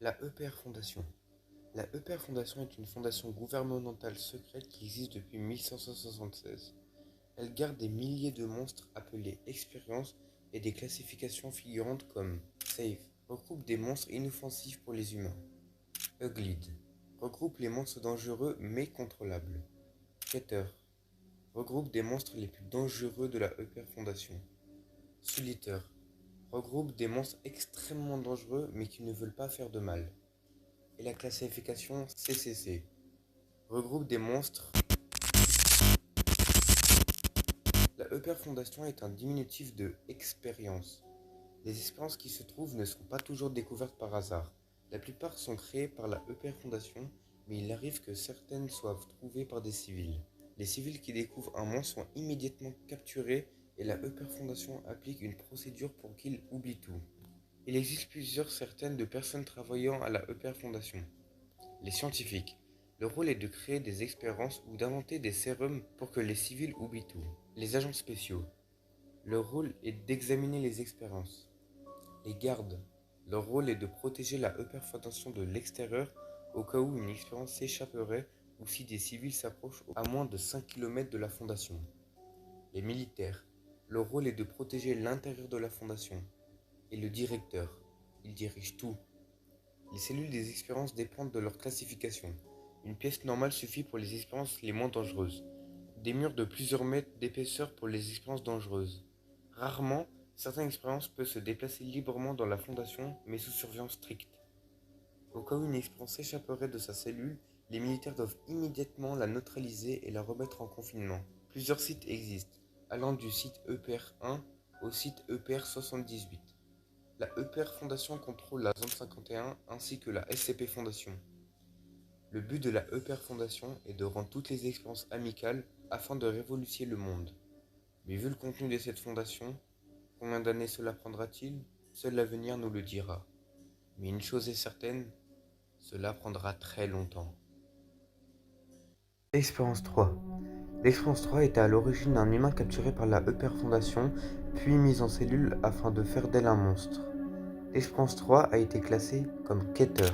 La EPR Fondation. La EPR Fondation est une fondation gouvernementale secrète qui existe depuis 1576. Elle garde des milliers de monstres appelés expériences et des classifications figurantes comme Safe, regroupe des monstres inoffensifs pour les humains. Uglid, regroupe les monstres dangereux mais contrôlables. Keter, regroupe des monstres les plus dangereux de la EPR Fondation. Suliter, regroupe des monstres extrêmement dangereux mais qui ne veulent pas faire de mal. Et la classification CCC, regroupe des monstres. La EPR Fondation est un diminutif de expérience. Les expériences qui se trouvent ne sont pas toujours découvertes par hasard. La plupart sont créées par la EPR Fondation, mais il arrive que certaines soient trouvées par des civils. Les civils qui découvrent un monstre sont immédiatement capturés et la EPR Fondation applique une procédure pour qu'ils oublient tout. Il existe plusieurs certaines de personnes travaillant à la EPR Fondation. Les scientifiques. Le rôle est de créer des expériences ou d'inventer des sérums pour que les civils oublient tout. Les agents spéciaux. Le rôle est d'examiner les expériences. Les gardes. Leur rôle est de protéger la EPR Fondation de l'extérieur au cas où une expérience s'échapperait ou si des civils s'approchent à moins de 5 km de la Fondation. Les militaires. Leur rôle est de protéger l'intérieur de la Fondation. Et le directeur. Il dirige tout. Les cellules des expériences dépendent de leur classification. Une pièce normale suffit pour les expériences les moins dangereuses. Des murs de plusieurs mètres d'épaisseur pour les expériences dangereuses. Rarement, certaines expériences peuvent se déplacer librement dans la fondation, mais sous surveillance stricte. Au cas où une expérience s'échapperait de sa cellule, les militaires doivent immédiatement la neutraliser et la remettre en confinement. Plusieurs sites existent, allant du site EPR1 au site EPR78. La EPR Fondation contrôle la Zone 51 ainsi que la SCP Fondation. Le but de la EPR Fondation est de rendre toutes les expériences amicales afin de révolutionner le monde. Mais vu le contenu de cette fondation, combien d'années cela prendra-t-il? Seul l'avenir nous le dira. Mais une chose est certaine, cela prendra très longtemps. Expérience 3. L'expérience 3 était à l'origine un humain capturé par la EPR Fondation, puis mis en cellule afin de faire d'elle un monstre. L'expérience 3 a été classée comme Keter.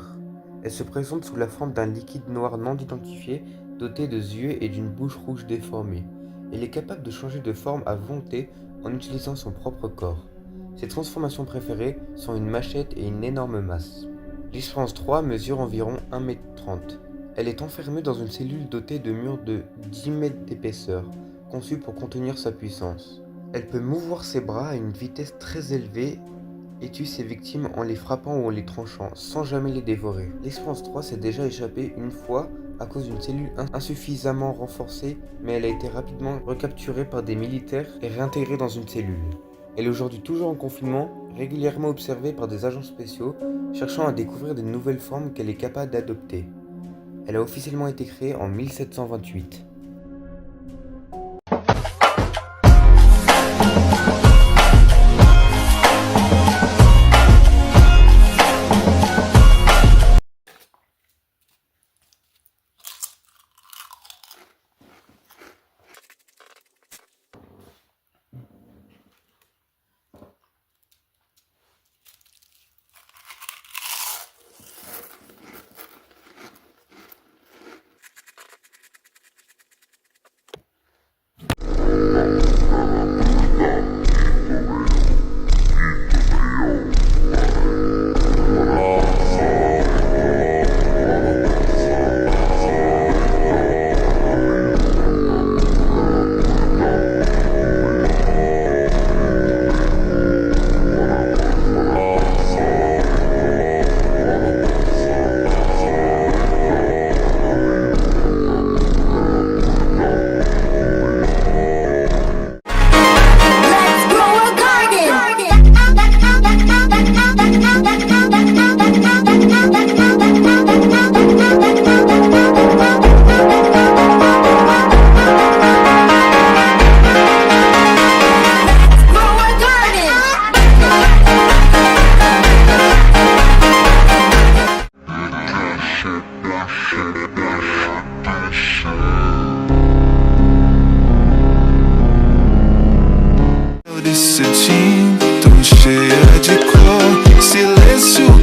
Elle se présente sous la forme d'un liquide noir non identifié, doté de yeux et d'une bouche rouge déformée. Elle est capable de changer de forme à volonté en utilisant son propre corps. Ses transformations préférées sont une machette et une énorme masse. L'expérience 3 mesure environ 1,30 m. Elle est enfermée dans une cellule dotée de murs de 10 mètres d'épaisseur, conçus pour contenir sa puissance. Elle peut mouvoir ses bras à une vitesse très élevée et tue ses victimes en les frappant ou en les tranchant, sans jamais les dévorer. L'expérience 3 s'est déjà échappée une fois à cause d'une cellule insuffisamment renforcée, mais elle a été rapidement recapturée par des militaires et réintégrée dans une cellule. Elle est aujourd'hui toujours en confinement, régulièrement observée par des agents spéciaux, cherchant à découvrir des nouvelles formes qu'elle est capable d'adopter. Elle a officiellement été créée en 1728.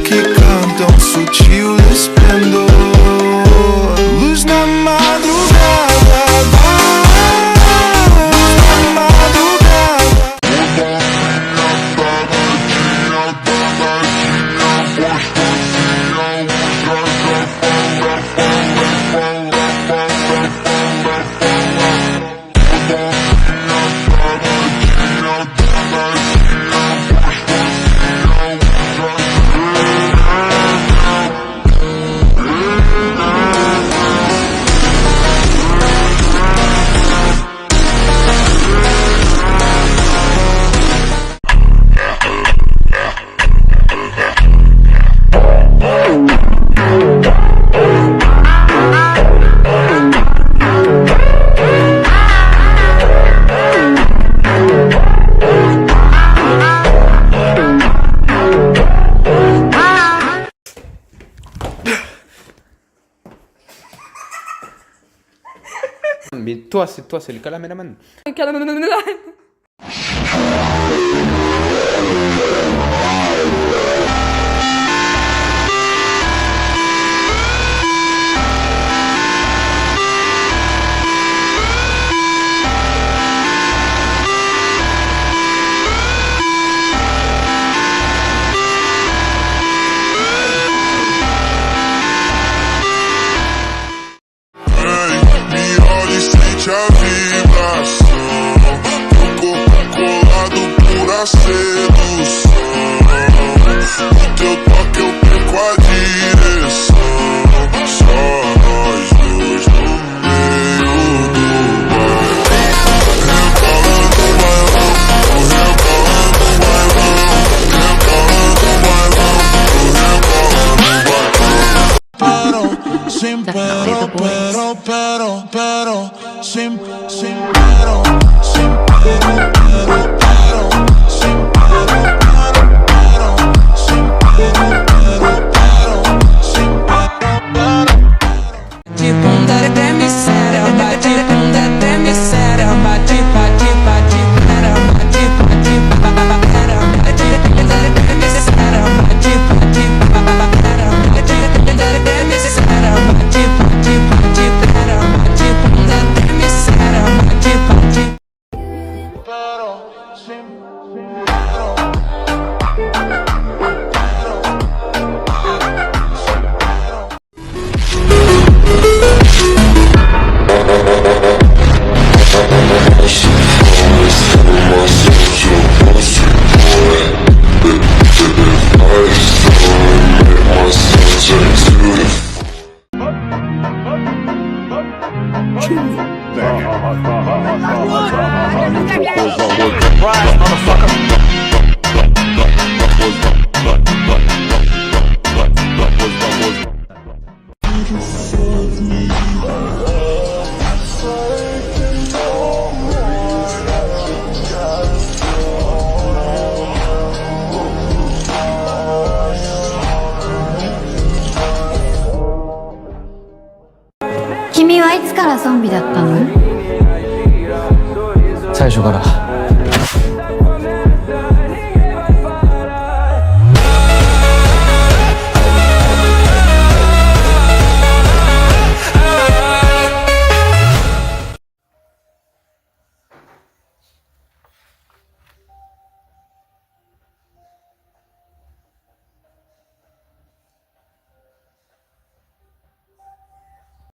que cantam sutil esplendor. Luz na madrugada, luz na madrugada. Mais toi, c'est le caméraman. A vibração, teu corpo colado, pura sedução. No teu toque eu perco a direção. Só nós dois no meio do bairro. Rebolando o bailão, rebolando o bailão, rebolando o bailão, rebolando o bailão. Sem pero, sin pero, sin pero, sin pero, sin De bunda até me seramba, de bunda até me seramba, de bate, bate, seramba, de bate, seramba, de bunda até me seramba, de bate, seramba, de bunda até me seramba, de bate, bate, seramba, de bunda até me seramba, de bate.君はいつからゾンビだったの？最初から。